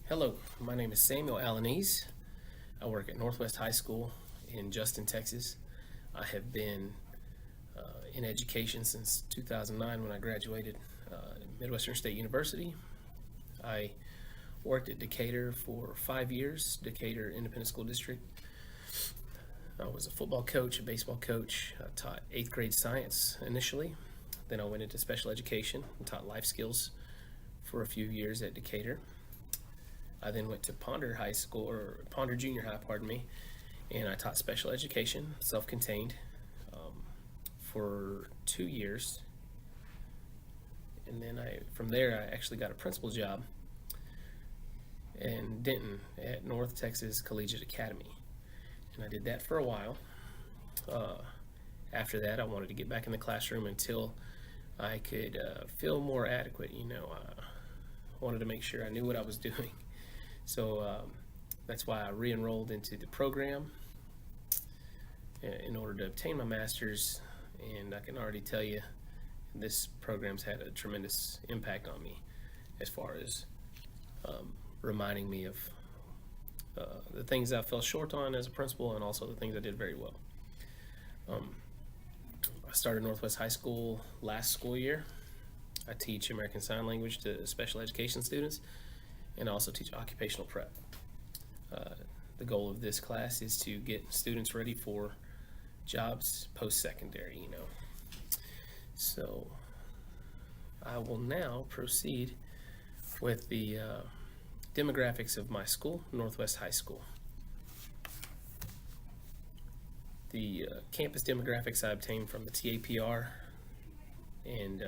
Hello, my name is Samuel Alanese. I work at Northwest High School in Justin, Texas. I have been in education since 2009 when I graduated Midwestern State University. I worked at Decatur for 5 years, Decatur Independent School District. I was a football coach, a baseball coach. I taught 8th grade science initially. Then I went into special education and taught life skills for a few years at Decatur. I then went to Ponder High School, or Ponder Junior High, pardon me, and I taught special education, self-contained, for 2 years. And then from there, I actually got a principal job in Denton at North Texas Collegiate Academy. And I did that for a while. After that, I wanted to get back in the classroom until I could feel more adequate. I wanted to make sure I knew what I was doing. So that's why I re-enrolled into the program in order to obtain my master's, and I can already tell you this program's had a tremendous impact on me as far as reminding me of the things I fell short on as a principal and also the things I did very well. I started Northwest High School last school year. I teach American Sign Language to special education students, and I also teach occupational prep. The goal of this class is to get students ready for jobs post-secondary, So I will now proceed with the demographics of my school, Northwest High School. The campus demographics I obtained from the TAPR, and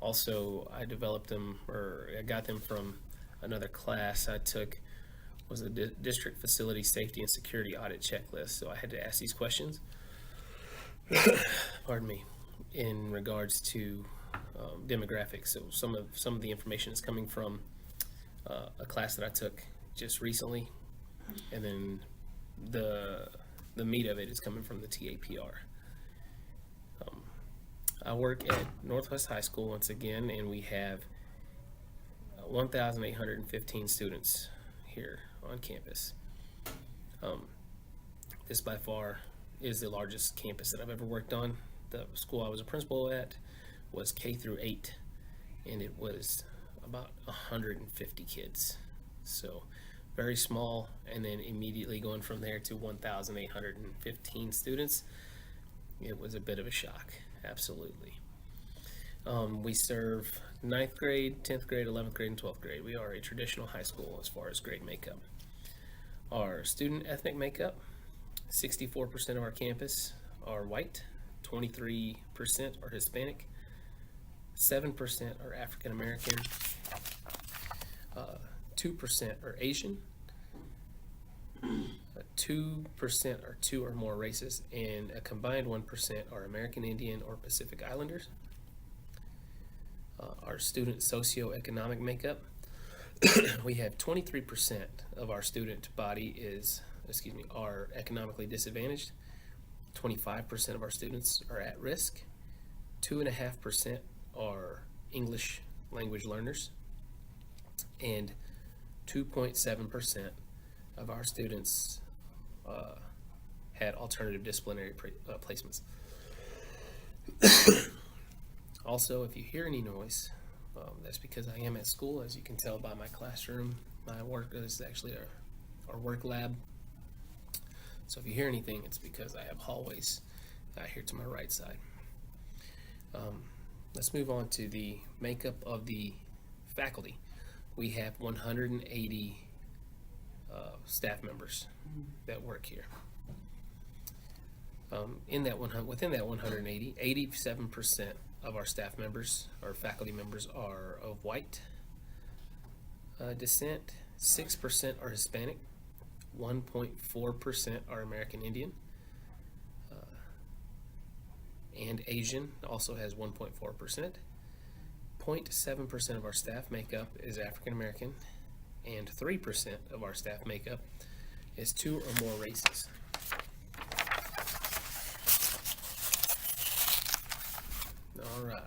also I developed them, or I got them from another class I took, was a district facility safety and security audit checklist. So I had to ask these questions, pardon me, in regards to demographics. So some of the information is coming from a class that I took just recently, and then the meat of it is coming from the TAPR. I work at Northwest High School once again, and we have 1,815 students here on campus. This by far is the largest campus that I've ever worked on. The school I was a principal at was K through 8, and it was about 150 kids. So very small, and then immediately going from there to 1,815 students, it was a bit of a shock, absolutely. We serve 9th grade, 10th grade, 11th grade, and 12th grade. We are a traditional high school as far as grade makeup. Our student ethnic makeup, 64% of our campus are white, 23% are Hispanic, 7% are African American, 2% are Asian, 2% are 2 or more races, and a combined 1% are American Indian or Pacific Islanders. Our student socioeconomic makeup, we have 23% of our student body are economically disadvantaged. 25% of our students are at risk. 2.5% are English language learners, and 2.7% of our students had alternative disciplinary placements. Also, if you hear any noise, that's because I am at school. As you can tell by my classroom, my work is actually our work lab. So if you hear anything, it's because I have hallways out here to my right side. Let's move on to the makeup of the faculty. We have 180 staff members that work here. Within that 180, 87% of our staff members, our faculty members, are of white descent. 6% are Hispanic. 1.4% are American Indian. And Asian also has 1.4%. 0.7% of our staff makeup is African American, and 3% of our staff makeup is 2 or more races. All right.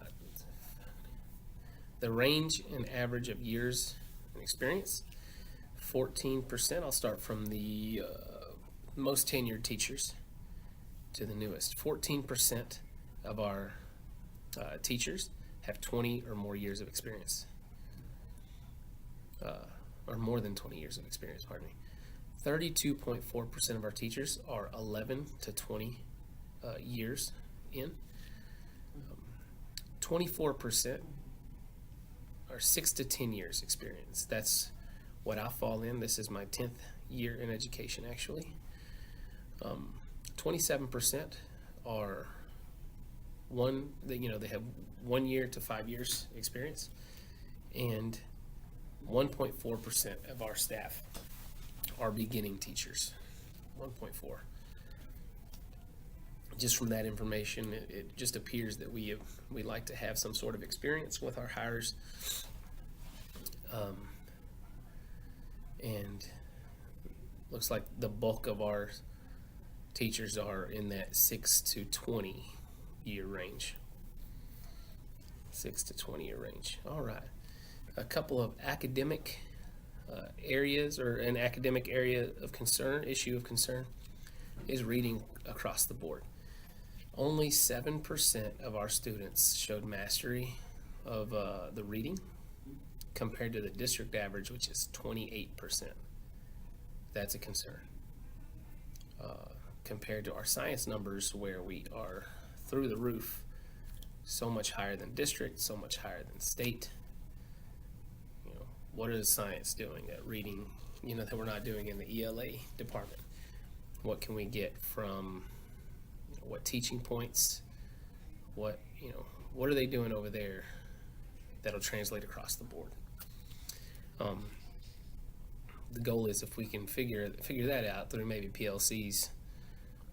The range and average of years and experience. 14%, I'll start from the most tenured teachers to the newest. 14% of our teachers have 20 or more years of experience, or more than 20 years of experience, pardon me. 32.4% of our teachers are 11 to 20 years in. 24% are 6 to 10 years experience. That's what I fall in. This is my 10th year in education, actually. 27% are they have 1 year to 5 years experience, and 1.4% of our staff are beginning teachers. 1.4. Just from that information, it just appears that we like to have some sort of experience with our hires, and looks like the bulk of our teachers are in that 6 to 20 year range. 6 to 20 year range. All right. A couple of academic areas, or an academic area of concern, issue of concern, is reading across the board. Only 7% of our students showed mastery of the reading, compared to the district average, which is 28%. That's a concern. Compared to our science numbers, where we are through the roof, so much higher than district, so much higher than state. What is science doing at reading, that we're not doing in the ELA department? What can we get from, what teaching points, what are they doing over there that'll translate across the board? The goal is, if we can figure that out through maybe PLCs,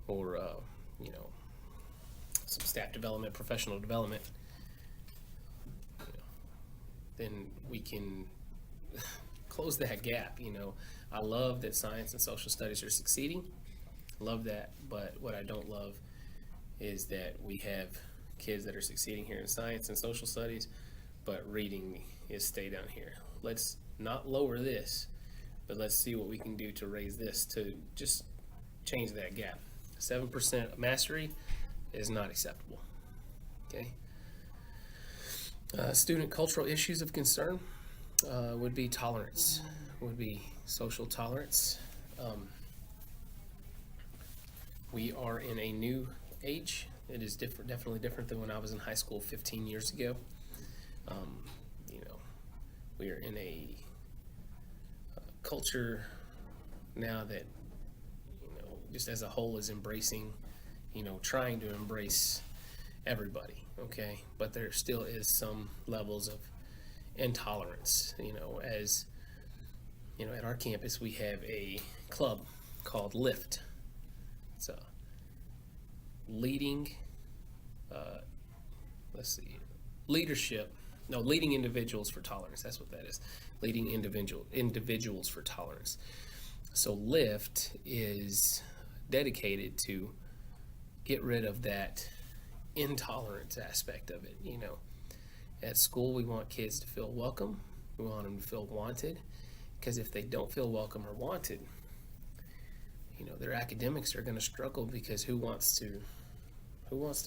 or some staff development, professional development, then we can close that gap. I love that science and social studies are succeeding. Love that, but what I don't love is that we have kids that are succeeding here in science and social studies, but reading is stay down here. Let's not lower this, but let's see what we can do to raise this, to just change that gap. 7% mastery is not acceptable. Okay. Student cultural issues of concern would be tolerance, would be social tolerance. We are in a new age. It is definitely different than when I was in high school 15 years ago. We are in a culture now that, just as a whole, is embracing, trying to embrace everybody, okay? But there still is some levels of intolerance, as, at our campus we have a club called LIFT. It's a leading individuals for tolerance. That's what that is. Leading individuals for tolerance. So LIFT is dedicated to get rid of that intolerance aspect of it. At school, we want kids to feel welcome. We want them to feel wanted, because if they don't feel welcome or wanted, their academics are going to struggle, because who wants to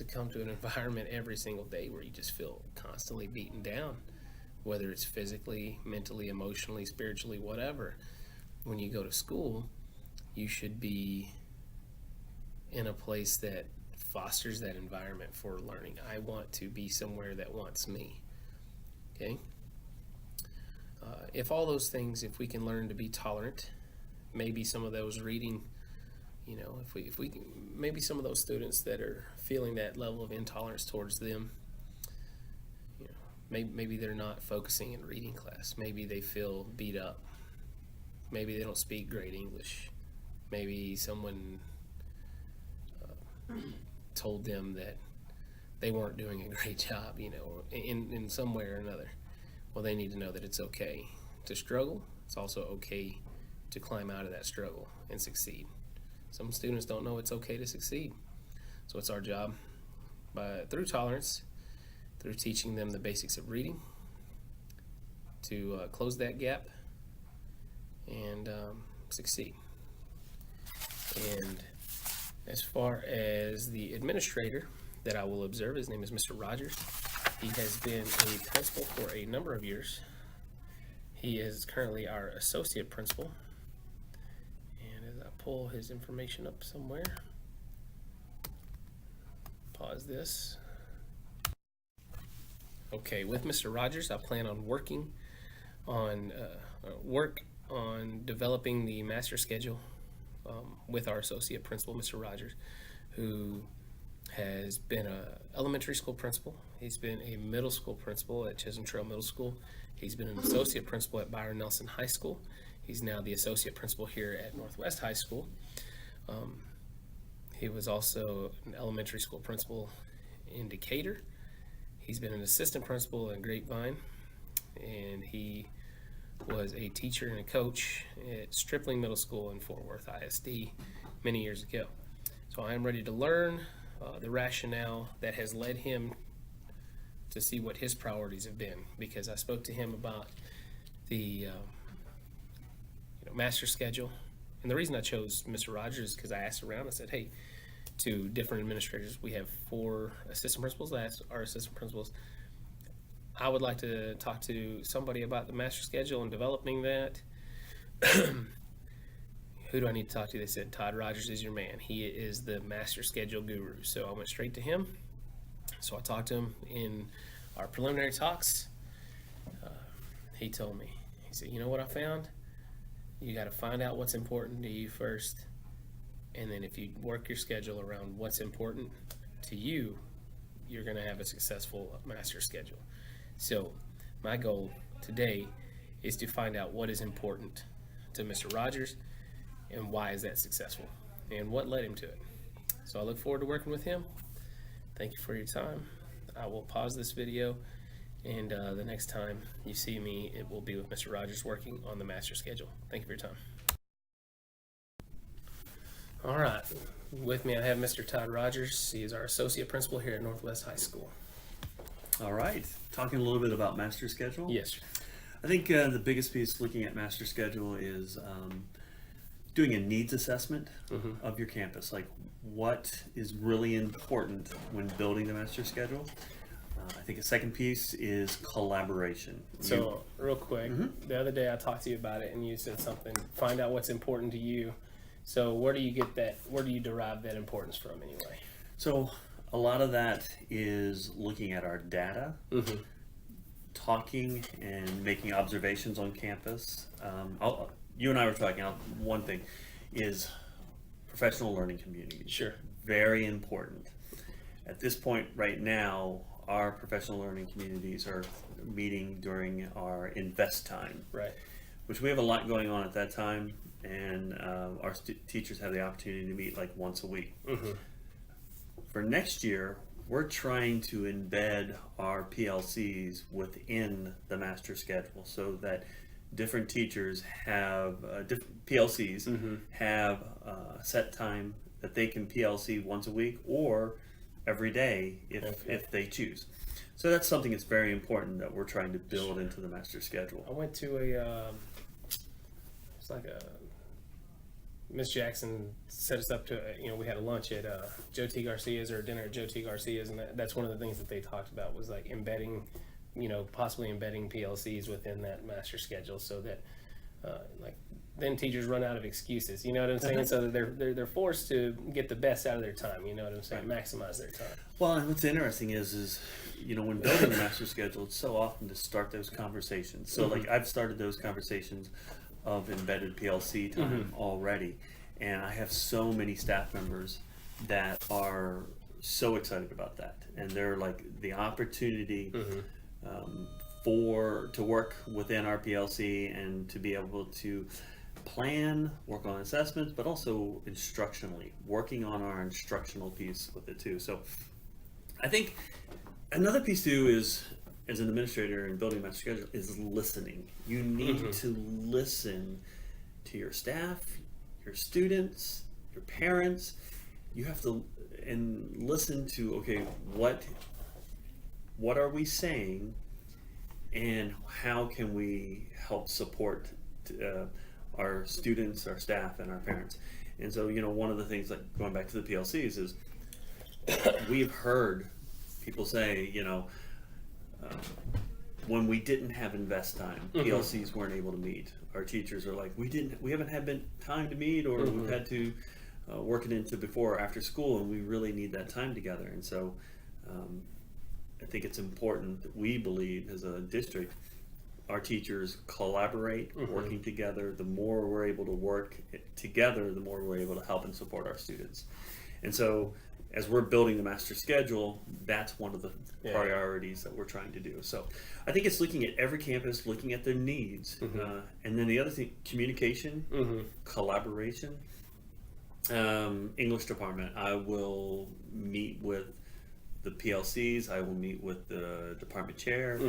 come to an environment every single day where you just feel constantly beaten down, whether it's physically, mentally, emotionally, spiritually, whatever. When you go to school, you should be in a place that fosters that environment for learning. I want to be somewhere that wants me. Okay? If all those things, if we can learn to be tolerant, maybe some of those reading, if we can, maybe some of those students that are feeling that level of intolerance towards them, maybe they're not focusing in reading class. Maybe they feel beat up. Maybe they don't speak great English. Maybe someone told them that they weren't doing a great job, in some way or another. Well, they need to know that it's okay to struggle. It's also okay to climb out of that struggle and succeed. Some students don't know it's okay to succeed. So it's our job, through tolerance, through teaching them the basics of reading, to close that gap, and succeed. And as far as the administrator that I will observe, his name is Mr. Rogers. He has been a principal for a number of years. He is currently our associate principal. And as I pull his information up somewhere, pause this. Okay, with Mr. Rogers, I plan on working on developing the master schedule with our associate principal, Mr. Rogers, who has been an elementary school principal. He's been a middle school principal at Chisholm Trail Middle School. He's been an associate principal at Byron Nelson High School. He's now the associate principal here at Northwest High School. He was also an elementary school principal in Decatur. He's been an assistant principal in Grapevine, and he was a teacher and a coach at Stripling Middle School in Fort Worth ISD many years ago. So I am ready to learn the rationale that has led him to see what his priorities have been, because I spoke to him about the master schedule. And the reason I chose Mr. Rogers is because I asked around. I said, hey, to different administrators, we have 4 assistant principals. I asked our assistant principals, I would like to talk to somebody about the master schedule and developing that. Who do I need to talk to? They said, Todd Rogers is your man. He is the master schedule guru. So I went straight to him. So I talked to him in our preliminary talks. He told me, he said, you know what I found? You got to find out what's important to you first. And then if you work your schedule around what's important to you, you're going to have a successful master schedule. So my goal today is to find out what is important to Mr. Rogers and why is that successful and what led him to it. So I look forward to working with him. Thank you for your time. I will pause this video, and the next time you see me, it will be with Mr. Rogers working on the master schedule. Thank you for your time. All right, with me I have Mr. Todd Rogers. He is our associate principal here at Northwest High School. All right, talking a little bit about master schedule. Yes. I think the biggest piece looking at master schedule is doing a needs assessment of your campus, like what is really important when building the master schedule. I think a second piece is collaboration. So real quick, the other day I talked to you about it and you said something, find out what's important to you. So where do you get that, where do you derive that importance from anyway? So a lot of that is looking at our data, talking and making observations on campus. You and I were talking, one thing is professional learning community. Sure. Very important. At this point right now, our professional learning communities are meeting during our invest time. Right. Which we have a lot going on at that time, and our teachers have the opportunity to meet like once a week. For next year, we're trying to embed our PLCs within the master schedule so that different teachers have different PLCs have set time that they can PLC once a week or every day if they choose. So that's something that's very important that we're trying to build into the master schedule. I went to it's like a, Miss Jackson set us up to, we had a lunch at Joe T. Garcia's or dinner at Joe T. Garcia's, and that's one of the things that they talked about was like embedding, possibly embedding PLCs within that master schedule so that then teachers run out of excuses, you know what I'm saying? So that they're forced to get the best out of their time, you know what I'm saying? Maximize their time. Well, and what's interesting is when building the master schedule, it's so often to start those conversations. So like I've started those conversations of embedded PLC time already, and I have so many staff members that are so excited about that, and they're like the opportunity to work within our PLC and to be able to plan, work on assessments, but also instructionally, working on our instructional piece with it too. So I think another piece too is, as an administrator in building a master schedule, is listening. You need to listen to your staff, your students, your parents. You have to listen to, okay, what are we saying, and how can we help support our students, our staff, and our parents. And so, one of the things, like going back to the PLCs, is we've heard people say, when we didn't have invest time, PLCs weren't able to meet. Our teachers are like, we haven't had time to meet, or we've had to work it into before or after school, and we really need that time together. And so, I think it's important that we believe as a district, our teachers collaborate, working together. The more we're able to work together, the more we're able to help and support our students. And so, as we're building the master schedule, that's one of the priorities that we're trying to do. So I think it's looking at every campus, looking at their needs. And then the other thing, communication, collaboration. English department, I will meet with the PLCs, I will meet with the department chair.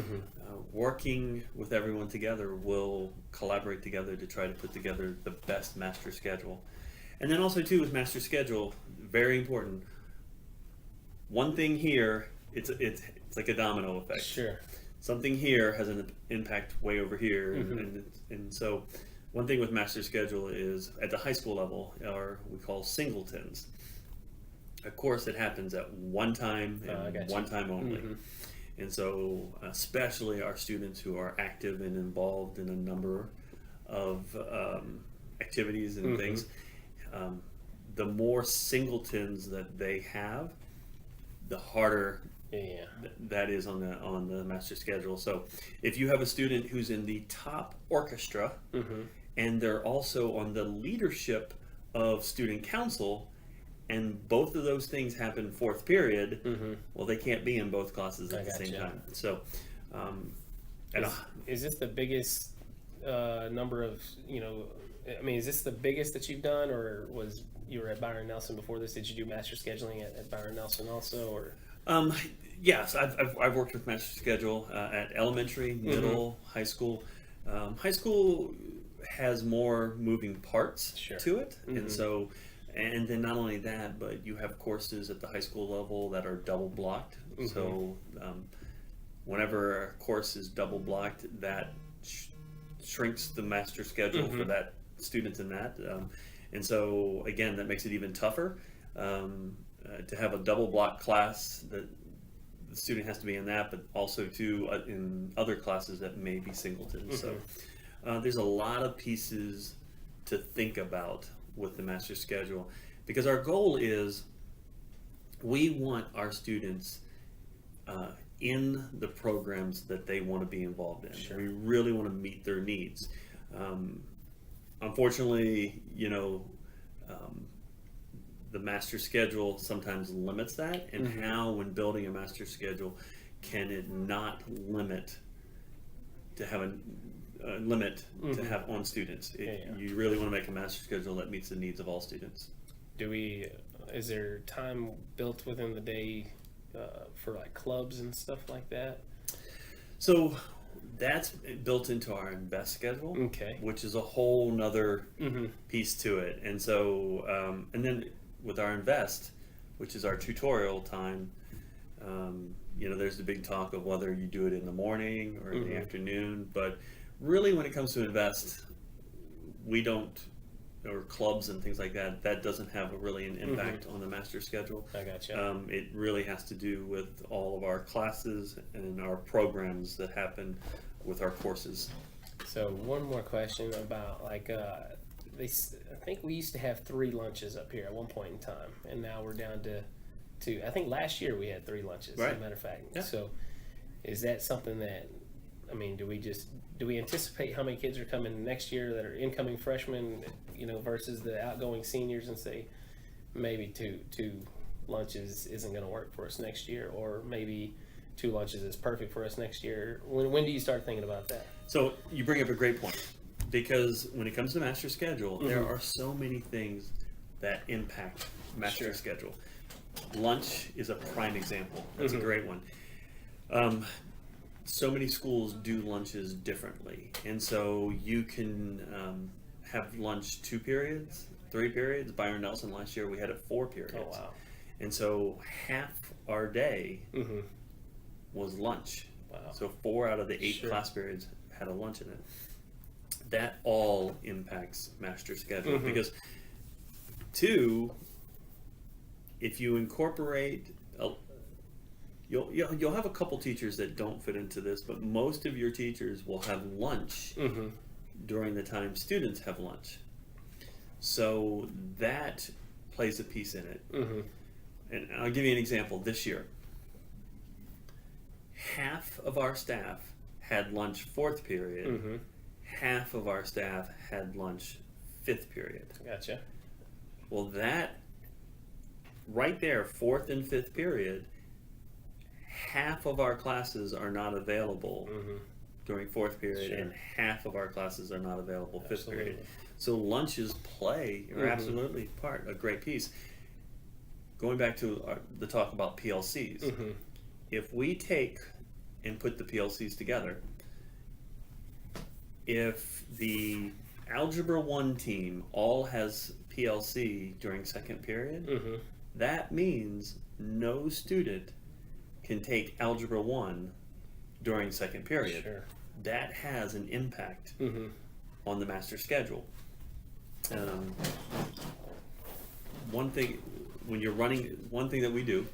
Working with everyone together, we'll collaborate together to try to put together the best master schedule. And then also too, with master schedule, very important, one thing here, it's like a domino effect. Sure. Something here has an impact way over here. And so one thing with master schedule is at the high school level are we call singletons. Of course, it happens at one time and one time only. And so especially our students who are active and involved in a number of activities and things, the more singletons that they have, the harder that is on the master schedule. So if you have a student who's in the top orchestra and they're also on the leadership of student council, and both of those things happen fourth period, well, they can't be in both classes at the same time. So is this the biggest number of, is this the biggest that you've done, or was you were at Byron Nelson before this? Did you do master scheduling at Byron Nelson also, or? Yes, I've worked with master schedule at elementary, middle, high school. High school has more moving parts to it, and so, and then not only that, but you have courses at the high school level that are double blocked. So whenever a course is double blocked, that shrinks the master schedule for that student in that. And so, again, that makes it even tougher to have a double block class that the student has to be in that, but also too in other classes that may be singleton. So there's a lot of pieces to think about with the master schedule, because our goal is we want our students in the programs that they want to be involved in. We really want to meet their needs. Unfortunately, the master schedule sometimes limits that, and how, when building a master schedule, can it not limit to have a limit to have on students? You really want to make a master schedule that meets the needs of all students. Is there time built within the day for like clubs and stuff like that? So that's built into our invest schedule, which is a whole nother piece to it. And so, and then with our invest, which is our tutorial time, there's the big talk of whether you do it in the morning or in the afternoon. But really, when it comes to invest, we don't, or clubs and things like that, that doesn't have really an impact on the master schedule. I gotcha. It really has to do with all of our classes and our programs that happen with our courses. So one more question about I think we used to have 3 lunches up here at one point in time, and now we're down to 2. I think last year we had 3 lunches, as a matter of fact. Yeah. So is that something that, do we anticipate how many kids are coming next year that are incoming freshmen, versus the outgoing seniors, and say maybe two lunches isn't going to work for us next year, or maybe 2 lunches is perfect for us next year? When do you start thinking about that? So you bring up a great point, because when it comes to master schedule, there are so many things that impact master schedule. Lunch is a prime example. That's a great one. So many schools do lunches differently, and so you can have lunch 2 periods, 3 periods. Byron Nelson last year we had it 4 periods. Oh, wow. And so half our day was lunch. Wow. So 4 out of the 8 class periods had a lunch in it. that all impacts master schedule Mhm. because two, if you incorporate you'll have a couple teachers that don't fit into this, but most of your teachers will have lunch Mhm. during the time students have lunch. So that plays a piece in it. Mhm. And I'll give you an example. This year, half of our staff had lunch fourth period, Mhm. half of our staff had lunch fifth period. Gotcha. Well, that right there, fourth and fifth period, half of our classes are not available Mhm. during fourth period, Sure. and half of our classes are not available fifth period. Absolutely. So lunches play are Mhm. absolutely a great piece. Going back to the talk about PLCs, Mhm. if we take and put the PLCs together, if the Algebra 1 team all has PLC during second period, Mhm. that means no student can take Algebra 1 during second period. Sure. That has an impact Mhm. on the master schedule. Um, one thing when you're running, one thing that we do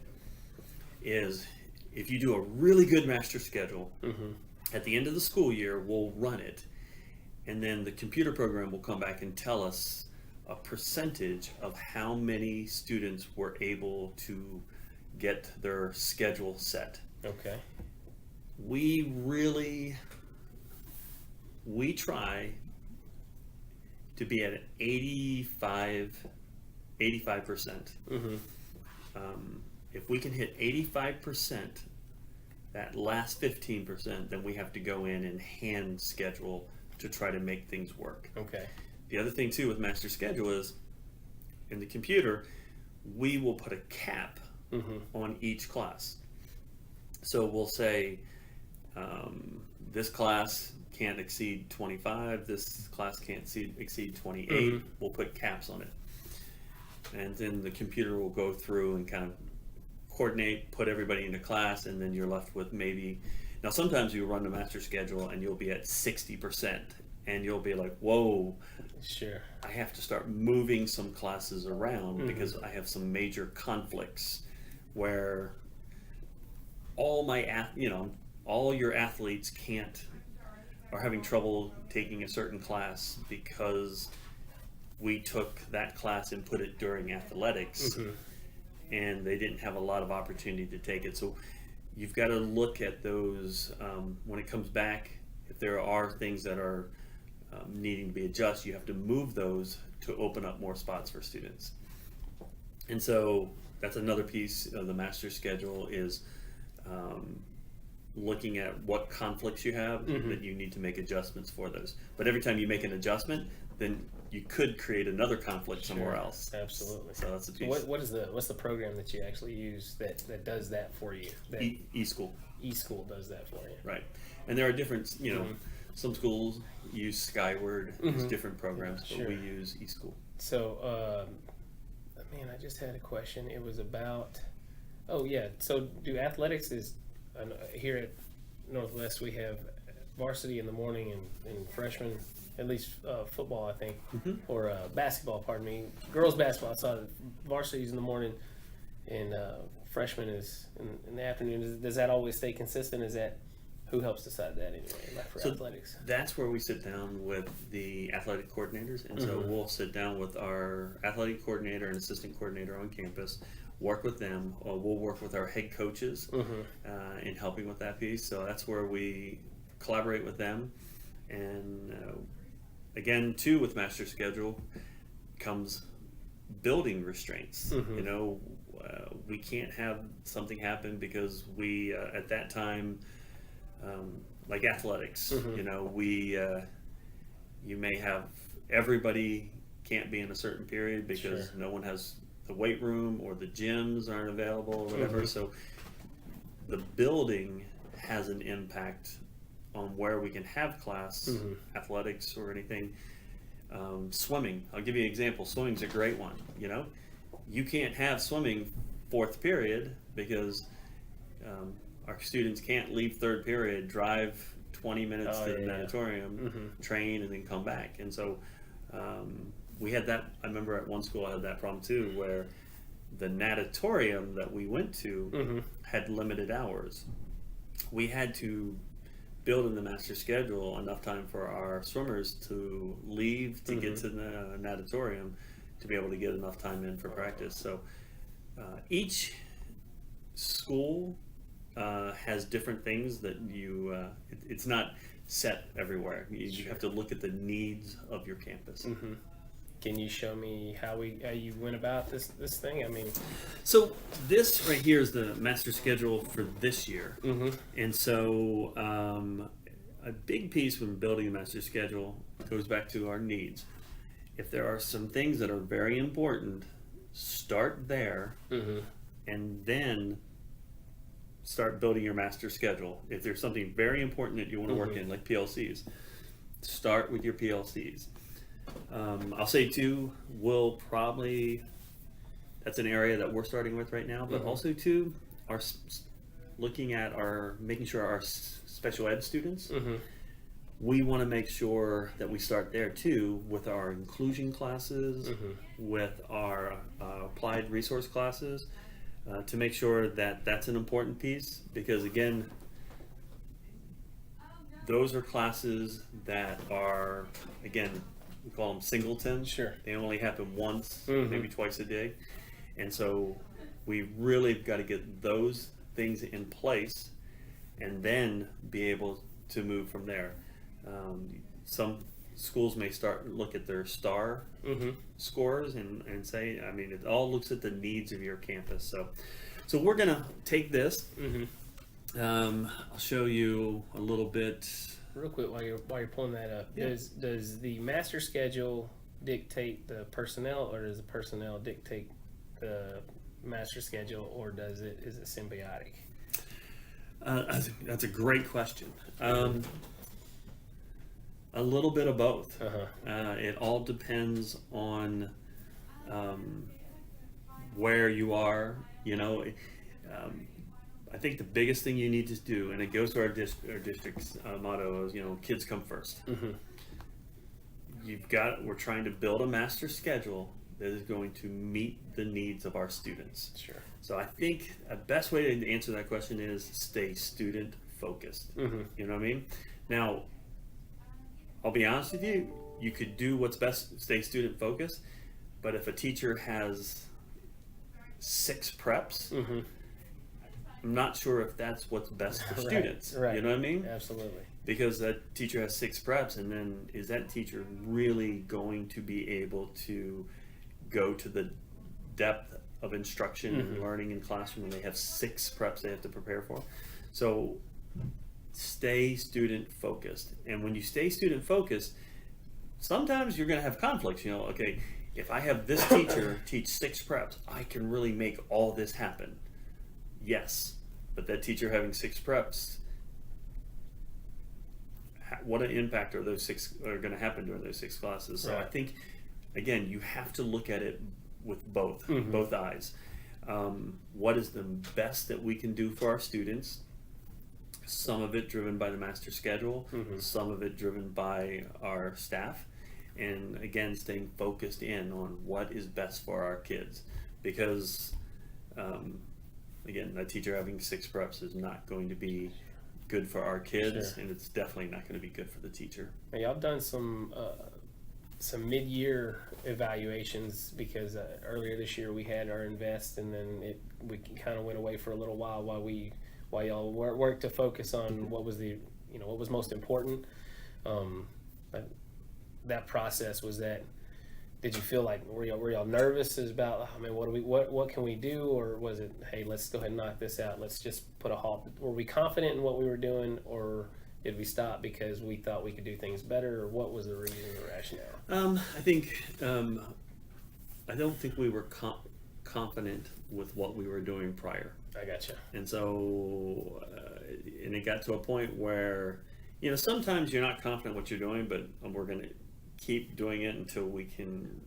is if you do a really good master schedule, Mhm. at the end of the school year, we'll run it, and then the computer program will come back and tell us a percentage of how many students were able to get their schedule set. Okay. We try to be at an 85%. Mhm. If we can hit 85%, that last 15%, then we have to go in and hand schedule to try to make things work. Okay. The other thing too with master schedule is in the computer, we will put a cap Mhm. on each class. So we'll say this class can't exceed 25, this class can't exceed 28. Mhm. We'll put caps on it. And then the computer will go through and kind of coordinate, put everybody into class, and then you're left with maybe. Now, sometimes you run the master schedule and you'll be at 60%, and you'll be like, whoa, Sure. I have to start moving some classes around Mhm. because I have some major conflicts where all your athletes are having trouble taking a certain class because we took that class and put it during athletics, Mhm. and they didn't have a lot of opportunity to take it. So you've got to look at those when it comes back. If there are things that are needing to be adjusted, you have to move those to open up more spots for students. And so that's another piece of the master schedule is looking at what conflicts you have Mhm. that you need to make adjustments for those. But every time you make an adjustment, then you could create another conflict somewhere Sure. else. Absolutely. So that's a So piece. what's the program that you actually use that does that for you? That E-school, eSchool does that for you. right? And there are different, Mhm. some schools use Skyward, use Mhm. different programs, but Sure. we use eSchool. So, man, I just had a question. It was about. Oh yeah. So do athletics here at Northwest we have varsity in the morning and freshmen, at least football I think, Mhm. or basketball. Pardon me, girls basketball. I saw varsity's in the morning, and freshman is in the afternoon. Does that always stay consistent? Is that who helps decide that anyway? Like for So athletics. that's where we sit down with the athletic coordinators, and so Mhm. we'll sit down with our athletic coordinator and assistant coordinator on campus, work with them, or we'll work with our head coaches Mhm. in helping with that piece. So that's where we collaborate with them, and again, too, with master schedule comes building restraints. Mhm. We can't have something happen because we at that time. Like athletics, Mhm. you may have everybody can't be in a certain period because Sure. no one has the weight room or the gyms aren't available or whatever. Mhm. So the building has an impact on where we can have class, Mhm. athletics or anything. Swimming, I'll give you an example. Swimming's a great one. You can't have swimming fourth period because our students can't leave third period, drive 20 minutes Oh, to the yeah. natatorium, train, and then come back. And so we had that. I remember at one school I had that problem too, where the natatorium that we went to had limited hours. We had to build in the master schedule enough time for our swimmers to leave to get to the natatorium to be able to get enough time in for practice. So each school has different things that it's not set everywhere. You have to look at the needs of your campus. Can you show me how you went about this thing? I mean, So this right here is the master schedule for this year. And so a big piece when building a master schedule goes back to our needs. If there are some things that are very important, start there and then start building your master schedule. If there's something very important that you want to work in, like PLCs, start with your PLCs. I'll say too, that's an area that we're starting with right now, but also too, making sure our special ed students, we want to make sure that we start there too with our inclusion classes, with our applied resource classes, to make sure that that's an important piece, because again, those are classes that are, again, we call them singleton. Sure. They only happen once, maybe twice a day. And so we really got to get those things in place and then be able to move from there. Some schools may look at their STAR scores and say, I mean, it all looks at the needs of your campus. So we're going to take this. I'll show you a little bit. real quick while you're pulling that up, does the master schedule dictate the personnel, or does the personnel dictate the master schedule, or is it symbiotic? That's a great question. A little bit of both. It all depends on where you are. I think the biggest thing you need to do, and it goes to our district's motto, is kids come first. We're trying to build a master schedule that is going to meet the needs of our students. Sure. So I think a best way to answer that question is stay student focused. You know what I mean? Now, I'll be honest with you, you could do what's best, stay student focused, but if a teacher has 6 preps, I'm not sure if that's what's best for students. Right. You know what I mean? Absolutely. Because that teacher has 6 preps, and then is that teacher really going to be able to go to the depth of instruction and learning in classroom when they have 6 preps they have to prepare for? So stay student focused. And when you stay student focused, sometimes you're going to have conflicts. Okay, if I have this teacher teach 6 preps, I can really make all this happen. Yes, but that teacher having 6 preps, what an impact are those 6 are going to happen during those 6 classes? So Right. I think, again, you have to look at it with both eyes. What is the best that we can do for our students? Some of it driven by the master schedule, some of it driven by our staff, and again, staying focused in on what is best for our kids, because again, a teacher having 6 preps is not going to be good for our kids, Sure. and it's definitely not going to be good for the teacher. Now, y'all done some mid-year evaluations, because earlier this year we had our invest, and then we kind of went away for a little while while y'all worked to focus on what was what was most important. But that process was that. Did you feel like were y'all nervous about, what can we do, or was it, hey, let's go ahead and knock this out, let's just put a halt? Were we confident in what we were doing, or did we stop because we thought we could do things better, or what was the reason or rationale? I think I don't think we were confident with what we were doing prior. I gotcha. And so, and it got to a point where, sometimes you're not confident what you're doing, but we're going to keep doing it until we can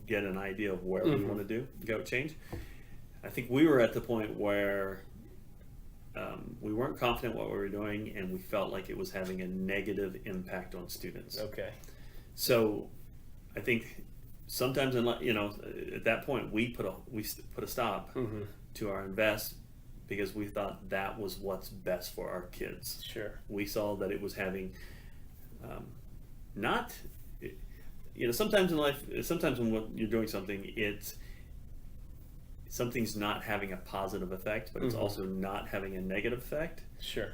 get an idea of where we want to go change. I think we were at the point where we weren't confident what we were doing, and we felt like it was having a negative impact on students. Okay. So I think sometimes, at that point, we put a stop to our invest because we thought that was what's best for our kids. Sure. We saw that it was having not, sometimes in life, sometimes when you're doing something, something's not having a positive effect, but it's also not having a negative effect. Sure.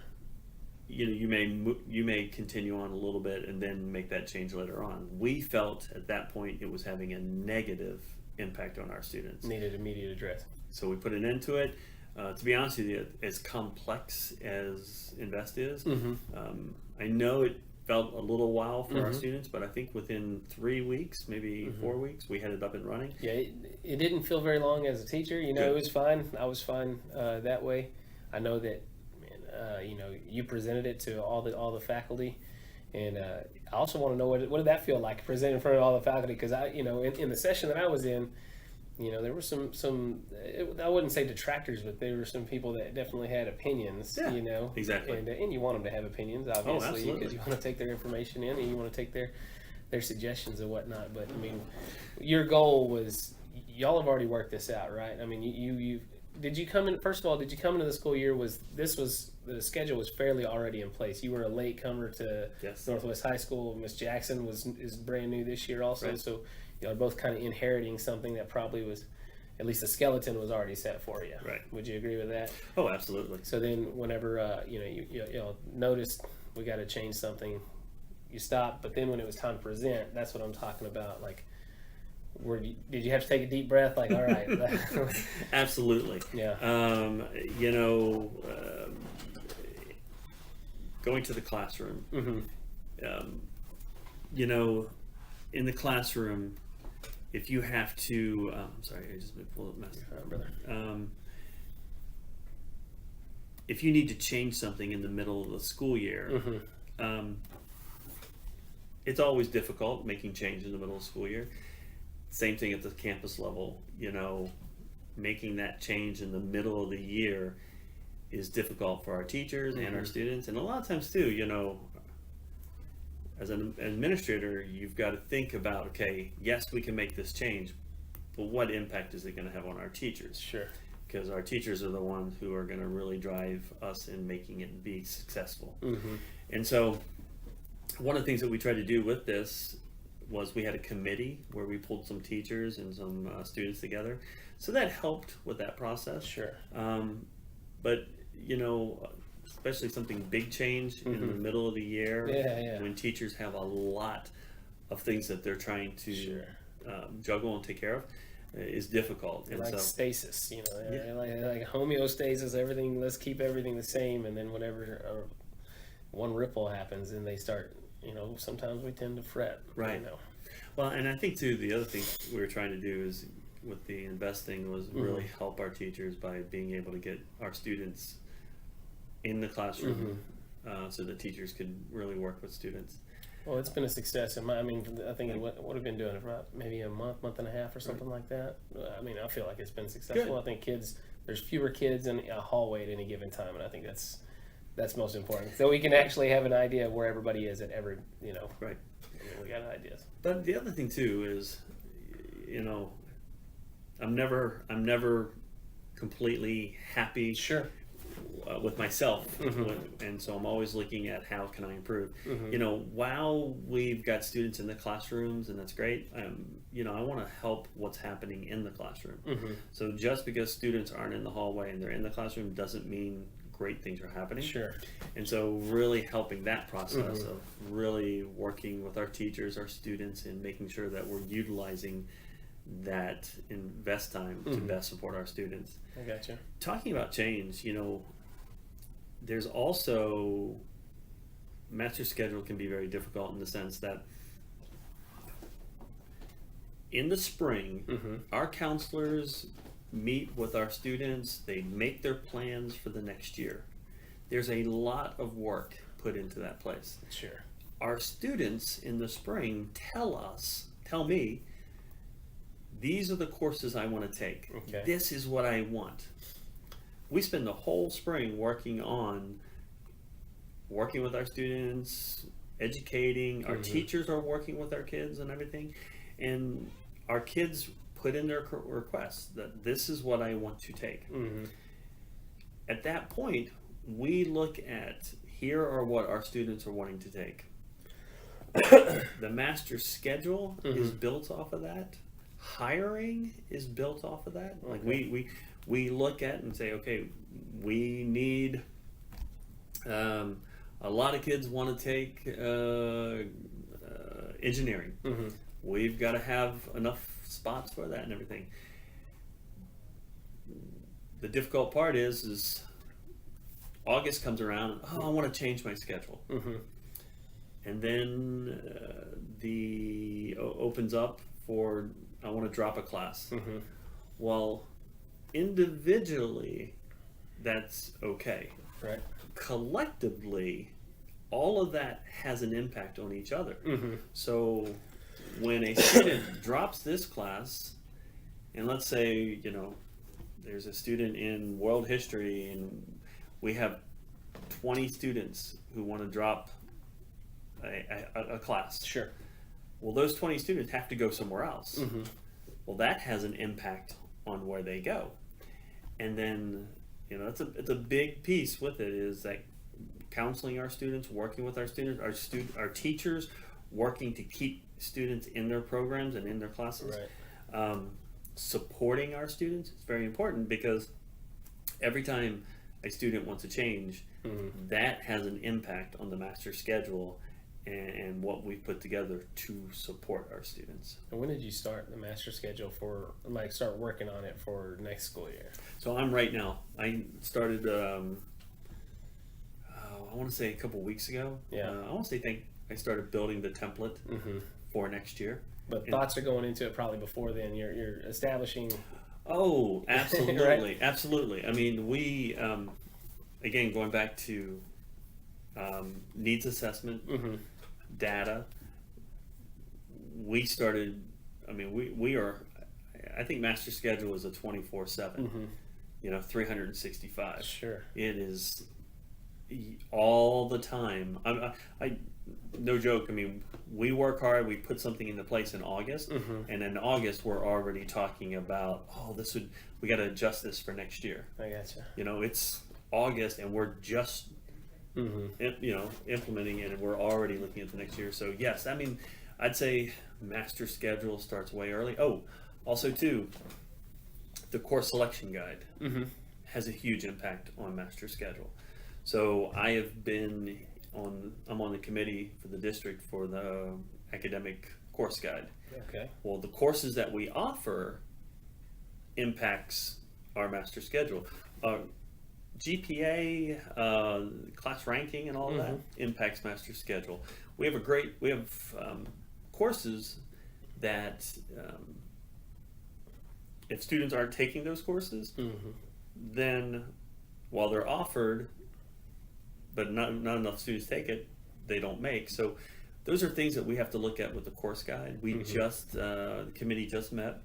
You may continue on a little bit and then make that change later on. We felt at that point it was having a negative impact on our students. Needed immediate address. So we put an end to it. To be honest with you, as complex as Invest is, I know it felt a little while for our students, but I think within 3 weeks, maybe 4 weeks, we had it up and running. Yeah, it didn't feel very long as a teacher. Good. It was fine. I was fine that way. I know that, you presented it to all the faculty, and I also want to know what did that feel like, presenting in front of all the faculty? Because in the session that I was in, there were some I wouldn't say detractors, but there were some people that definitely had opinions. Yeah, exactly. And you want them to have opinions, obviously, because you want to take their information in and you want to take their suggestions and whatnot. But I mean, your goal was, y'all have already worked this out, right? I mean, you did you come in? First of all, did you come into the school year? The schedule was fairly already in place? You were a late comer to Northwest High School. Miss Jackson is brand new this year also, right. So y'all are both kind of inheriting something that probably was, at least the skeleton was already set for you. Right. Would you agree with that? Oh, absolutely. So then, whenever you noticed we got to change something, you stopped. But then when it was time to present, that's what I'm talking about. Like, did you have to take a deep breath? Like, all right. Absolutely. Yeah. Going to the classroom. In the classroom, if you have to, sorry, I just pulled up mess. Brother. If you need to change something in the middle of the school year, it's always difficult making change in the middle of the school year. Same thing at the campus level, making that change in the middle of the year is difficult for our teachers and our students. And a lot of times too, as an administrator, you've got to think about, okay, yes, we can make this change, but what impact is it going to have on our teachers? Sure. Because our teachers are the ones who are going to really drive us in making it be successful. And so one of the things that we tried to do with this was we had a committee where we pulled some teachers and some students together. So that helped with that process. Sure. But, especially something big change in the middle of the year, when teachers have a lot of things that they're trying to juggle and take care of, is difficult. And like stasis, like homeostasis, everything, let's keep everything the same, and then whenever one ripple happens and they start, sometimes we tend to fret. Right. Well, and I think too, the other thing we were trying to do is with the investing was really help our teachers by being able to get our students in the classroom so that teachers could really work with students. Well, it's been a success. I think it would have been doing it for about maybe a month and a half or something like that. I feel like it's been successful. Good. I think there's fewer kids in a hallway at any given time, and I think that's most important. So we can actually have an idea of where everybody is at every, Right. We got ideas. But the other thing too is, I'm never completely happy. Sure. With myself, and so I'm always looking at how can I improve. While we've got students in the classrooms, and that's great, I want to help what's happening in the classroom. So just because students aren't in the hallway and they're in the classroom doesn't mean great things are happening. Sure. And so really helping that process of really working with our teachers, our students, and making sure that we're utilizing that invest time to best support our students. I gotcha. Talking about change, there's also, master schedule can be very difficult in the sense that in the spring, our counselors meet with our students, they make their plans for the next year. There's a lot of work put into that place. Sure. Our students in the spring tell me, these are the courses I want to take. Okay. This is what I want. we spend the whole spring working with our students, educating. Our teachers are working with our kids and everything, and our kids put in their requests that this is what I want to take. At that point, we look at, here are what our students are wanting to take. The master schedule is built off of that. Hiring is built off of that. Like we look at and say, okay, we need a lot of kids want to take engineering. We've got to have enough spots for that and everything. The difficult part is August comes around. Oh, I want to change my schedule, and then the opens up for, I want to drop a class. Well, individually, that's okay. Right. Collectively, all of that has an impact on each other. So when a student drops this class, and let's say, there's a student in world history and we have 20 students who want to drop a class. Sure. Well, those 20 students have to go somewhere else. Well, that has an impact on where they go. And then, it's a big piece with it, is that counseling our students, working with our students, our teachers, working to keep students in their programs and in their classes. Right. Supporting our students is very important, because every time a student wants to change, that has an impact on the master schedule and what we put together to support our students. And when did you start the master schedule start working on it for next school year? So I started, I want to say a couple weeks ago. Yeah. I want to say I started building the template for next year. But thoughts are going into it probably before then. You're establishing. Oh, absolutely, Right? Absolutely. I mean, we again, going back to needs assessment, data. We started. I mean, we are. I think master schedule is a 24/7. 365. Sure. It is all the time. I no joke. I mean, we work hard. We put something into place in August, and in August we're already talking about, we got to adjust this for next year. I gotcha. It's August, and we're just implementing it, and we're already looking at the next year. So yes, I mean, I'd say master schedule starts way early. Oh, also too, the course selection guide has a huge impact on master schedule. So I'm on the committee for the district for the academic course guide. Okay. Well, the courses that we offer impacts our master schedule. GPA, class ranking, and all of that impacts master schedule. We have courses that if students aren't taking those courses, then while they're offered, but not enough students take it, they don't make. So those are things that we have to look at with the course guide. We the committee just met.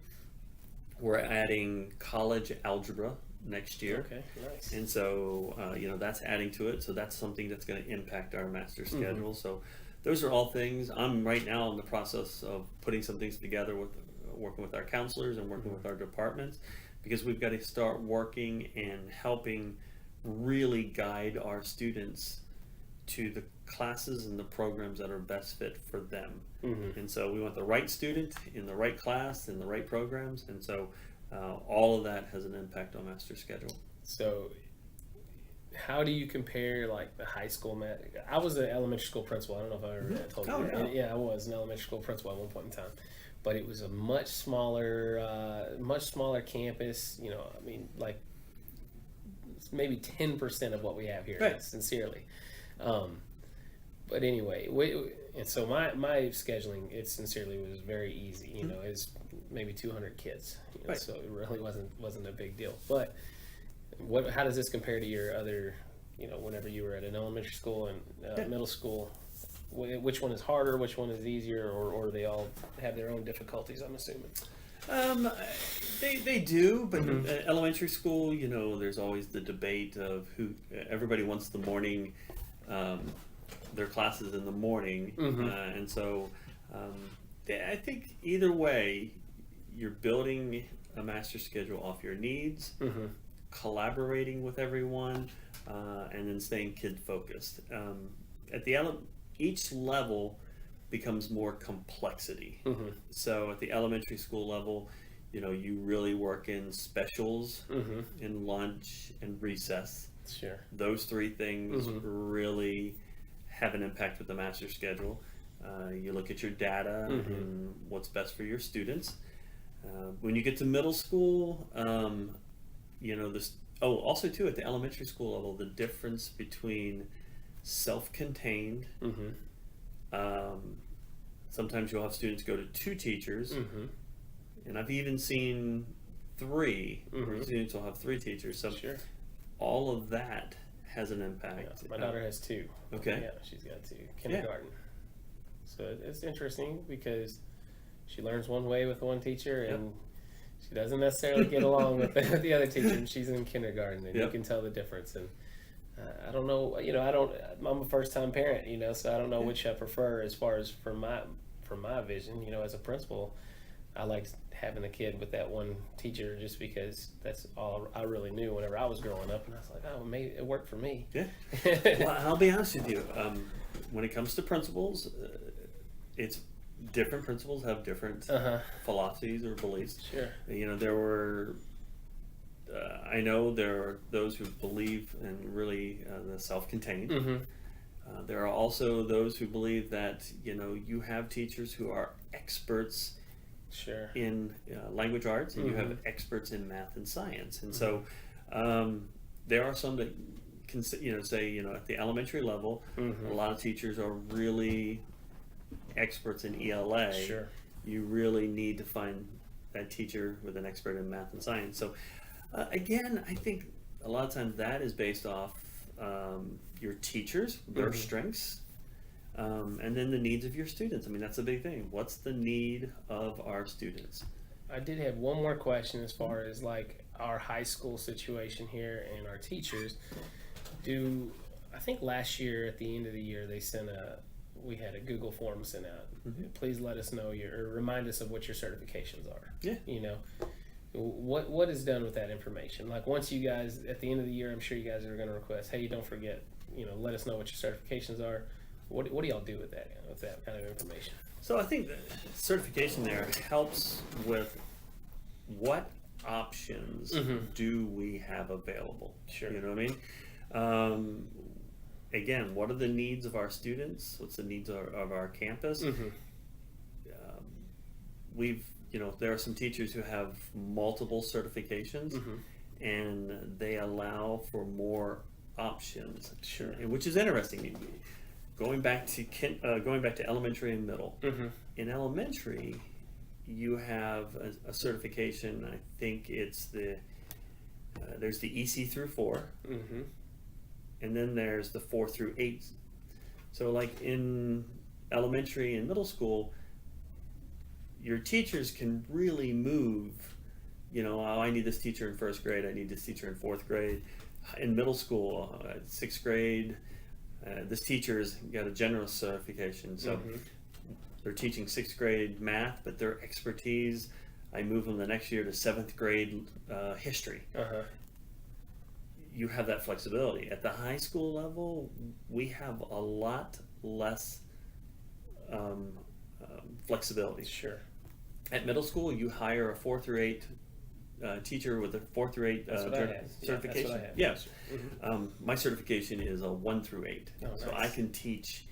We're adding college algebra next year. Okay, nice. And so, that's adding to it. So that's something that's going to impact our master schedule. So those are all things. I'm right now in the process of putting some things together with working with our counselors and working with our departments, because we've got to start working and helping really guide our students to the classes and the programs that are best fit for them. And so we want the right student in the right class in the right programs, and so all of that has an impact on master schedule. So how do you compare like the high school math? I was an elementary school principal. I don't know if I ever told you. Oh, yeah. I was an elementary school principal at one point in time, but it was a much smaller campus. I mean, like maybe 10% of what we have here. Right. Sincerely. But anyway, and so my scheduling, it sincerely was very easy. It's maybe 200 kids. Right. So it really wasn't a big deal. But how does this compare to your other? Whenever you were at an elementary school and middle school, which one is harder? Which one is easier? Or they all have their own difficulties? I'm assuming. They do, but elementary school, there's always the debate of who everybody wants the morning, their classes in the morning, and so I think either way, you're building a master schedule off your needs, collaborating with everyone, and then staying kid focused. At each level becomes more complexity. So at the elementary school level, you really work in specials, in lunch and recess. Sure. Those three things really have an impact with the master schedule. You look at your data and what's best for your students. When you get to middle school, also too at the elementary school level, the difference between self-contained. Sometimes you'll have students go to 2 teachers, and I've even seen 3. Where students will have 3 teachers. So Sure. all of that has an impact. Yeah, my daughter has 2. Okay. Yeah, she's got 2 kindergarten. So it's interesting because she learns one way with one teacher, and she doesn't necessarily get along with the other teacher. And she's in kindergarten, and you can tell the difference. And I don't know. I'm a first-time parent. So I don't know which I prefer as far as from my vision. As a principal, I liked having the kid with that one teacher just because that's all I really knew whenever I was growing up, and I was like, oh, maybe it worked for me. Yeah. Well, I'll be honest with you. When it comes to principals, it's different principals have different philosophies or beliefs. Sure. I know there are those who believe in really the self-contained. There are also those who believe that you have teachers who are experts Sure. in language arts, and you have experts in math and science, and so there are some that can say at the elementary level, a lot of teachers are really experts in ELA. Sure. You really need to find that teacher with an expert in math and science. So again, I think a lot of times that is based off your teachers, their strengths, and then the needs of your students. I mean, that's a big thing. What's the need of our students? I did have one more question as far as like our high school situation here and our teachers. I think last year at the end of the year we had a Google form sent out. Please let us know or remind us of what your certifications are. Yeah. What is done with that information? Like once you guys at the end of the year, I'm sure you guys are going to request, hey, don't forget, let us know what your certifications are. What do y'all do with that kind of information? So I think the certification there helps with what options do we have available. Sure. You know what I mean? Again, what are the needs of our students? What's the needs of our campus? There are some teachers who have multiple certifications, and they allow for more options. Sure. And which is interesting. Going back to elementary and middle. In elementary, you have a certification. I think it's there's the EC through 4. And then there's the 4 through 8. So like in elementary and middle school, your teachers can really move, I need this teacher in 1st grade, I need this teacher in 4th grade. In middle school, 6th grade, this teacher's got a general certification. So they're teaching 6th grade math, but their expertise, I move them the next year to 7th grade history. You have that flexibility. At the high school level, we have a lot less flexibility. Sure. At middle school, you hire a 4 through 8 teacher with a 4 through 8 certification. Yes. My certification is a 1 through 8. Oh, so nice. I can teach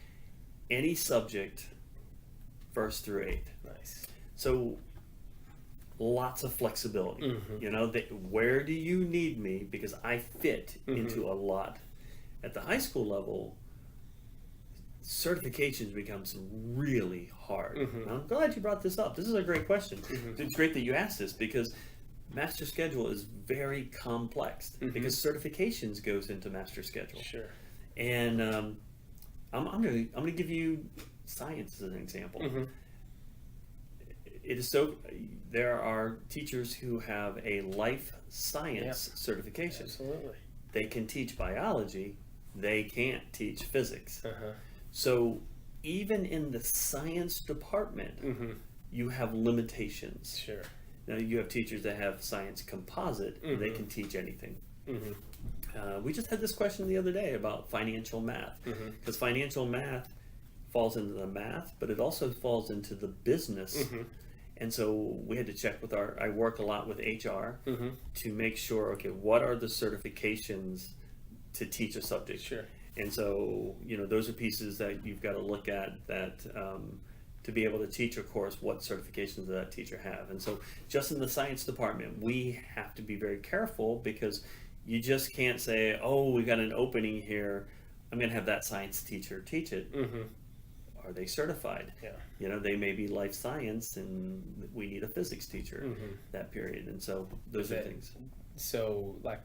any subject 1st through 8. Nice. So lots of flexibility. Where do you need me? Because I fit into a lot. At the high school level, certifications becomes really hard. I'm glad you brought this up. This is a great question. It's great that you asked this because master schedule is very complex because certifications goes into master schedule. Sure. And I'm gonna give you science as an example. It is so there are teachers who have a life science certification. Absolutely. They can teach biology, they can't teach physics. Uh-huh. So even in the science department, Mm-hmm. you have limitations. Sure. Now you have teachers that have science composite, and they can teach anything. Mm-hmm. We just had this question the other day about financial math, Mm-hmm. because financial math falls into the math, but it also falls into the business. Mm-hmm. And so we had to check with I work a lot with HR Mm-hmm. to make sure, okay, what are the certifications to teach a subject? Sure. And so, those are pieces that you've got to look at that to be able to teach a course, what certifications does that teacher have? And so just in the science department, we have to be very careful, because you just can't say, oh, we got an opening here, I'm going to have that science teacher teach it. Mm-hmm. Are they certified? Yeah. They may be life science and we need a physics teacher that period. And so those are things. So, like,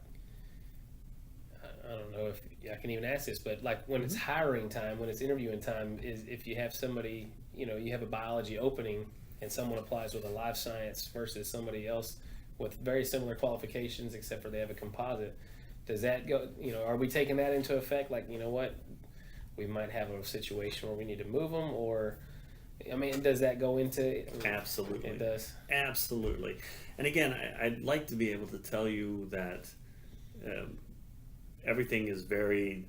I don't know if I can even ask this, but like when it's hiring time, when it's interviewing time, is if you have somebody, you have a biology opening and someone applies with a life science versus somebody else with very similar qualifications, except for they have a composite, does that go, are we taking that into effect? Like, what, we might have a situation where we need to move them, or, does that go into? Absolutely. It does. Absolutely. And again, I'd like to be able to tell you that everything is very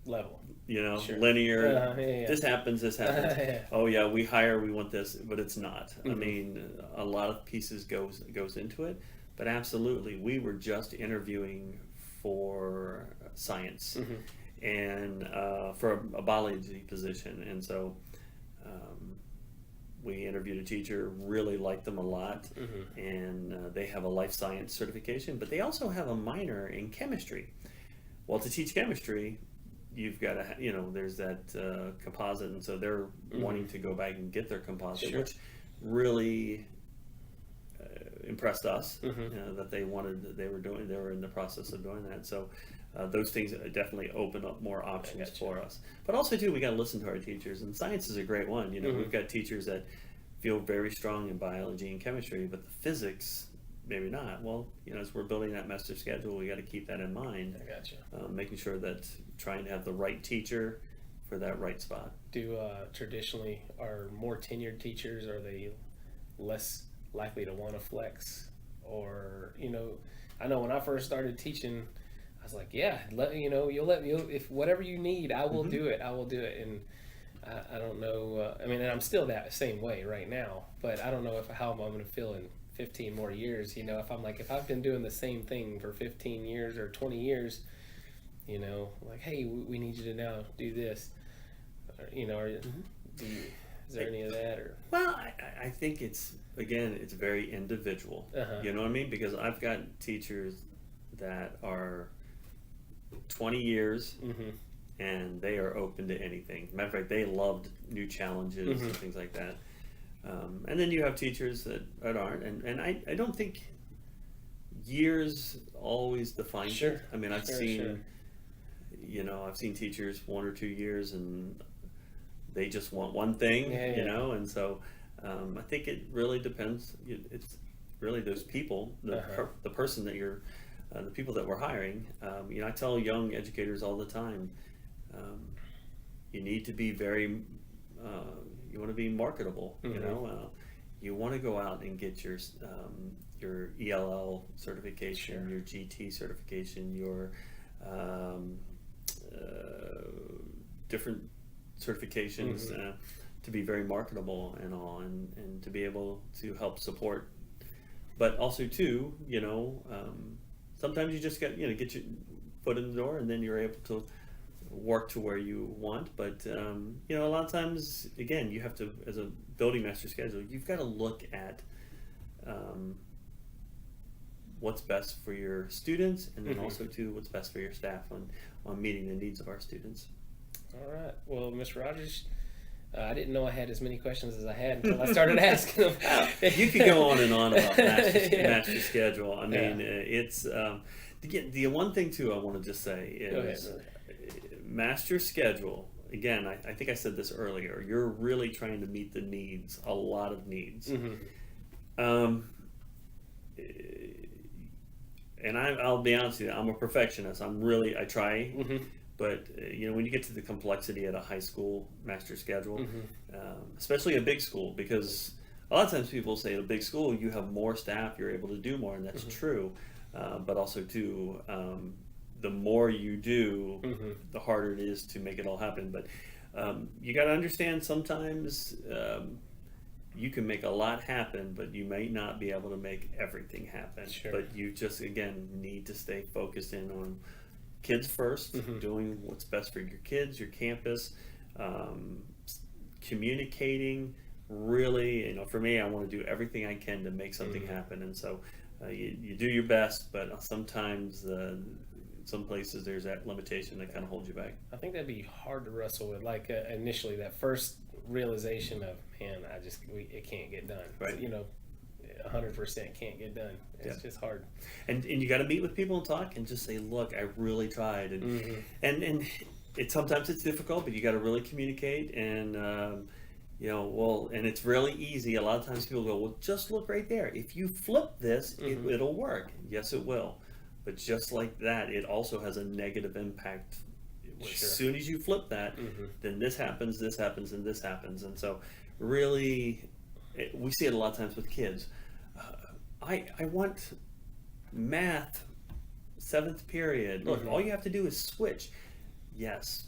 Level. Sure. Linear. Yeah. This happens. Yeah. Oh yeah, we want this, but it's not. I mean, a lot of pieces goes into it, but absolutely, we were just interviewing for science and for a biology position, and so we interviewed a teacher, really liked them a lot, and they have a life science certification, but they also have a minor in chemistry. Well, to teach chemistry, you've got to, there's that composite, and so they're wanting to go back and get their composite, Sure. which really impressed us that they were in the process of doing that. So those things definitely open up more options for us. But also too, we got to listen to our teachers, and science is a great one. We've got teachers that feel very strong in biology and chemistry, but the physics, maybe not. Well, as we're building that master schedule, we got to keep that in mind. I gotcha. Making sure that trying to have the right teacher for that right spot. Do traditionally, are more tenured teachers, are they less likely to want to flex? Or, I know when I first started teaching, I was like, yeah, if whatever you need, I will do it. I will do it. And I don't know, and I'm still that same way right now, but I don't know how I'm going to feel in 15 more years. If I've been doing the same thing for 15 years or 20 years, like, hey, we need you to now do this, is there any of that? Or Well, I think it's very individual. You know what I mean? Because I've got teachers that are 20 years and they are open to anything. Matter of fact, they loved new challenges and things like that. And then you have teachers that aren't, and I don't think years always define Sure. it. I've seen teachers 1 or 2 years and they just want one thing, and so I think it really depends. It's really those people, the person that you're, the people that we're hiring. I tell young educators all the time, you need to be very, you want to be marketable. You want to go out and get your ELL certification, your GT certification, your different certifications to be very marketable and all, and to be able to help support. But also too, sometimes you just get get your foot in the door, and then you're able to work to where you want. But a lot of times, again, you have to, as a building master schedule, you've got to look at what's best for your students, and then also too what's best for your staff on meeting the needs of our students. All right. Well, Mr. Rogers, I didn't know I had as many questions as I had until I started asking them. You could go on and on about master schedule. It's the one thing too I want to just say is master schedule. Again, I think I said this earlier. You're really trying to meet the needs, a lot of needs. Um, and I'll be honest with you, I'm a perfectionist. I try, but when you get to the complexity at a high school master schedule, especially a big school, because a lot of times people say at a big school you have more staff, you're able to do more, and that's true. But also too, the more you do, the harder it is to make it all happen. But you got to understand sometimes. You can make a lot happen, but you may not be able to make everything happen. Sure. But you just, again, need to stay focused in on kids 1st, doing what's best for your kids, your campus, communicating. Really, for me, I want to do everything I can to make something happen. And so you do your best, but sometimes some places there's that limitation that kind of holds you back. I think that'd be hard to wrestle with. Like initially, that first realization of, man, it can't get done. Right. 100% can't get done. It's just hard. And you got to meet with people and talk and just say, look, I really tried. And sometimes it's difficult, but you got to really communicate. And and it's really easy. A lot of times people go, well, just look right there. If you flip this, it'll work. Yes, it will. But just like that, it also has a negative impact. As soon as you flip that, then this happens, and this happens. And so really, we see it a lot of times with kids. I want math, 7th period. Look, all you have to do is switch. Yes,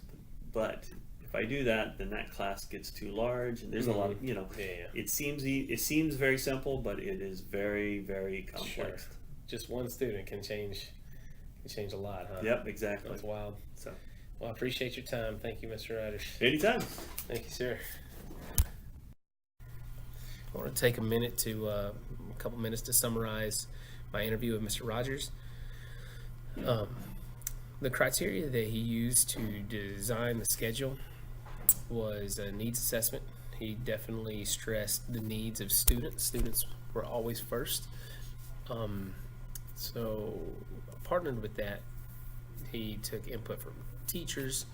but if I do that, then that class gets too large, and there's a lot of, it seems very simple, but it is very, very complex. Sure. Just one student can change a lot, huh? Yep, exactly. That's wild. So, well, I appreciate your time. Thank you, Mr. Riders. Anytime. Thank you, sir. I want to take a couple minutes to summarize my interview with Mr. Rogers. The criteria that he used to design the schedule was a needs assessment. He definitely stressed the needs of students. Students were always first. So partnered with that, he took input from teachers,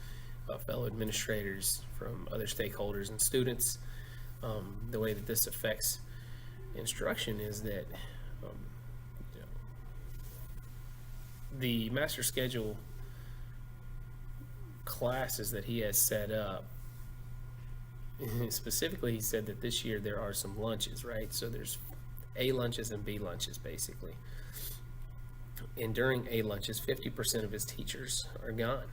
fellow administrators, from other stakeholders and students. The way that this affects instruction is that the master schedule classes that he has set up, specifically he said that this year there are some lunches, right? So there's A lunches and B lunches basically. And during A lunches, 50% of his teachers are gone.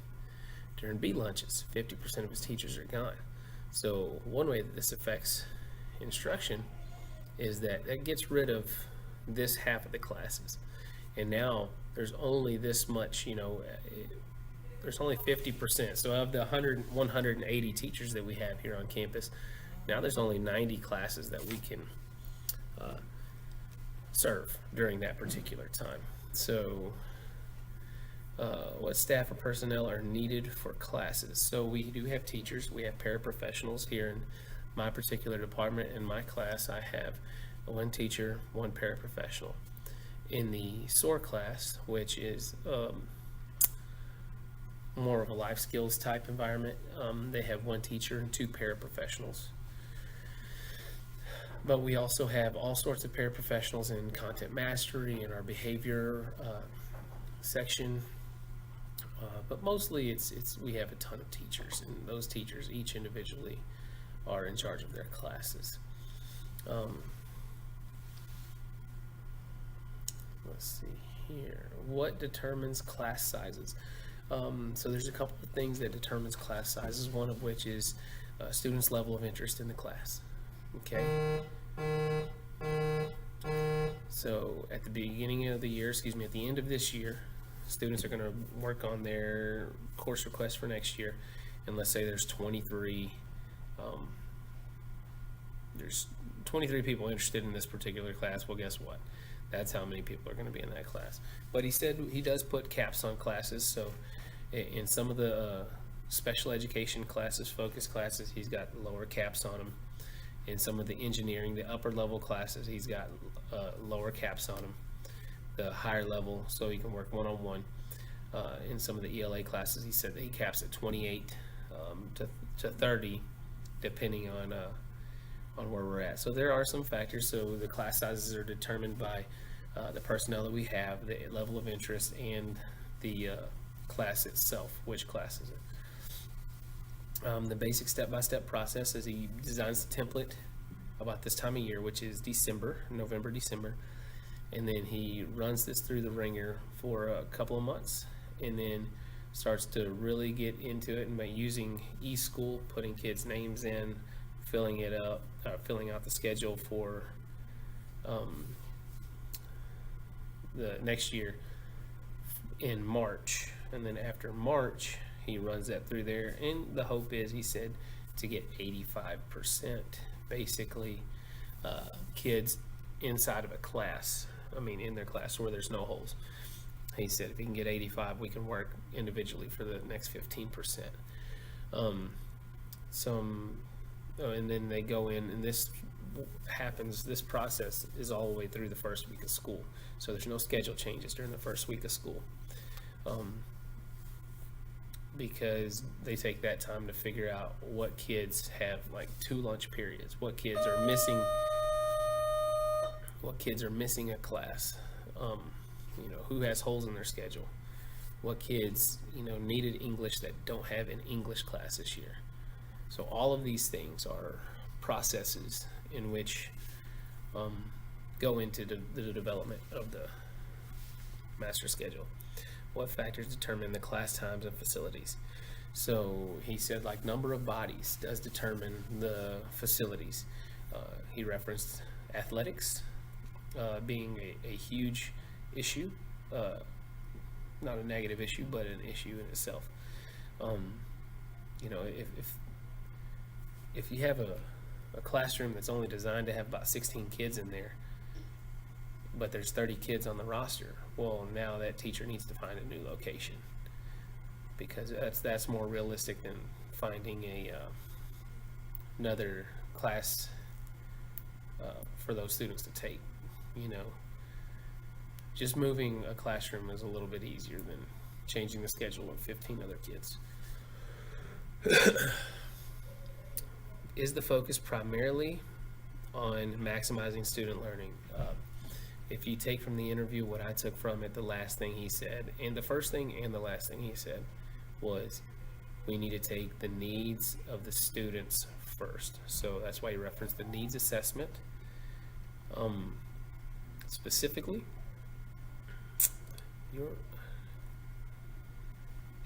During B lunches, 50% of his teachers are gone. So one way that this affects instruction is that it gets rid of this half of the classes. And now there's only this much, there's only 50%. So of the 180 teachers that we have here on campus, now there's only 90 classes that we can serve during that particular time. So what staff or personnel are needed for classes? So we do have teachers, we have paraprofessionals here in my particular department. In my class, I have one teacher, one paraprofessional. In the SOAR class, which is more of a life skills type environment, they have one teacher and two paraprofessionals. But we also have all sorts of paraprofessionals in content mastery and our behavior section. But mostly it's we have a ton of teachers, and those teachers each individually are in charge of their classes. Let's see here. What determines class sizes? So there's a couple of things that determines class sizes, one of which is students' level of interest in the class. Okay. So at the beginning of the year, at the end of this year, students are going to work on their course requests for next year. And let's say there's 23 people interested in this particular class. Well, guess what? That's how many people are going to be in that class. But he said he does put caps on classes. So in some of the special education classes, focus classes, he's got lower caps on them. In some of the engineering, the upper level classes, he's got lower caps on them. The higher level, so he can work one-on-one. In some of the ELA classes, he said that he caps at 28 to 30, depending on where we're at. So there are some factors. So the class sizes are determined by the personnel that we have, the level of interest, and the class itself. Which class is it? The basic step-by-step process is he designs the template about this time of year, which is November, December, and then he runs this through the ringer for a couple of months, and then starts to really get into it and by using eSchool, putting kids' names in, filling it up, filling out the schedule for the next year in March, and then after March he runs that through there, and the hope is, he said, to get 85% basically kids inside of a class, in their class where there's no holes. He said if he can get 85, we can work individually for the next 15%. And then they go in, and this process is all the way through the first week of school. So there's no schedule changes during the first week of school. Because they take that time to figure out what kids have like 2 lunch periods, what kids are missing a class, who has holes in their schedule, what kids needed English that don't have an English class this year. So all of these things are processes in which go into the development of the master schedule. What factors determine the class times and facilities? So he said like number of bodies does determine the facilities. He referenced athletics being a huge issue, not a negative issue, but an issue in itself. If you have a classroom that's only designed to have about 16 kids in there, but there's 30 kids on the roster, well, now that teacher needs to find a new location, because that's more realistic than finding another class for those students to take. Just moving a classroom is a little bit easier than changing the schedule of 15 other kids. Is the focus primarily on maximizing student learning? If you take from the interview what I took from it, the last thing he said, and the first thing and the last thing he said, was we need to take the needs of the students first. So that's why he referenced the needs assessment. Specifically,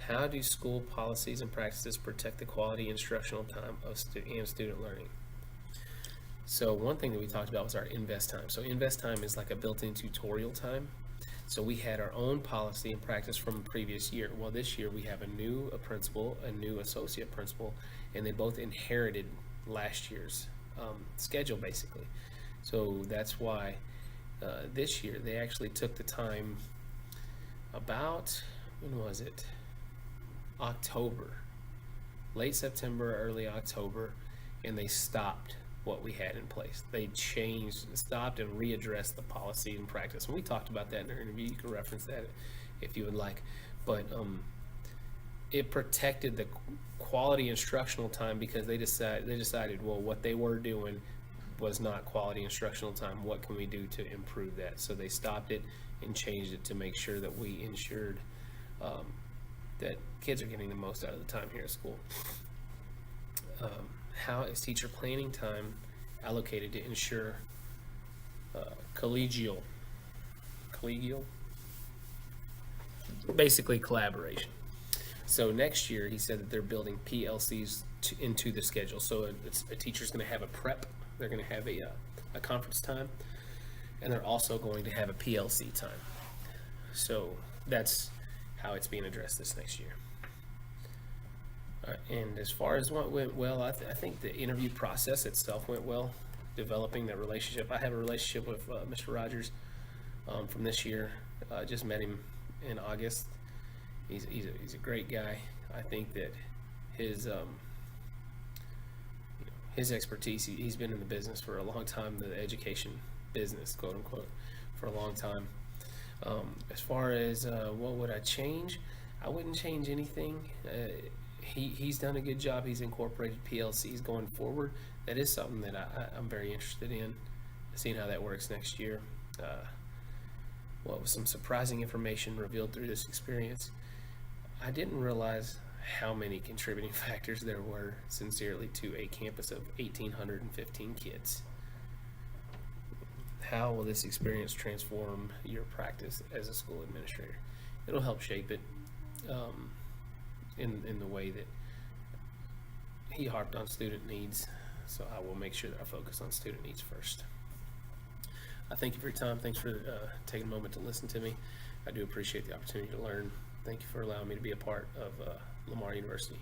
how do school policies and practices protect the quality instructional time of student learning? So one thing that we talked about was our invest time. So invest time is like a built-in tutorial time. So we had our own policy and practice from the previous year. Well, this year we have a new principal, a new associate principal, and they both inherited last year's schedule basically. So that's why this year they actually took the time about, when was it? October, late September, early October, and they stopped what we had in place. They stopped and readdressed the policy and practice. And we talked about that in our interview. You can reference that if you would like. But it protected the quality instructional time because they decided, well, what they were doing was not quality instructional time. What can we do to improve that? So they stopped it and changed it to make sure that we ensured that kids are getting the most out of the time here at school. How is teacher planning time allocated to ensure collegial, basically collaboration? So next year, he said that they're building PLCs into the schedule. So a teacher's going to have a prep, they're going to have a conference time, and they're also going to have a PLC time. So that's how it's being addressed this next year. And as far as what went well, I think the interview process itself went well, developing that relationship. I have a relationship with Mr. Rogers from this year. Just met him in August. He's a great guy. I think that his expertise, he's been in the business for a long time, the education business, quote unquote, for a long time. As far as what would I change, I wouldn't change anything. He's done a good job. He's incorporated PLCs going forward. that is something that I'm very interested in, seeing how that works next year. What was some surprising information revealed through this experience? I didn't realize how many contributing factors there were, sincerely, to a campus of 1,815 kids. How will this experience transform your practice as a school administrator? It'll help shape it in the way that he harped on student needs. So I will make sure that I focus on student needs first. I thank you for your time. Thanks for taking a moment to listen to me. I do appreciate the opportunity to learn. Thank you for allowing me to be a part of Lamar University.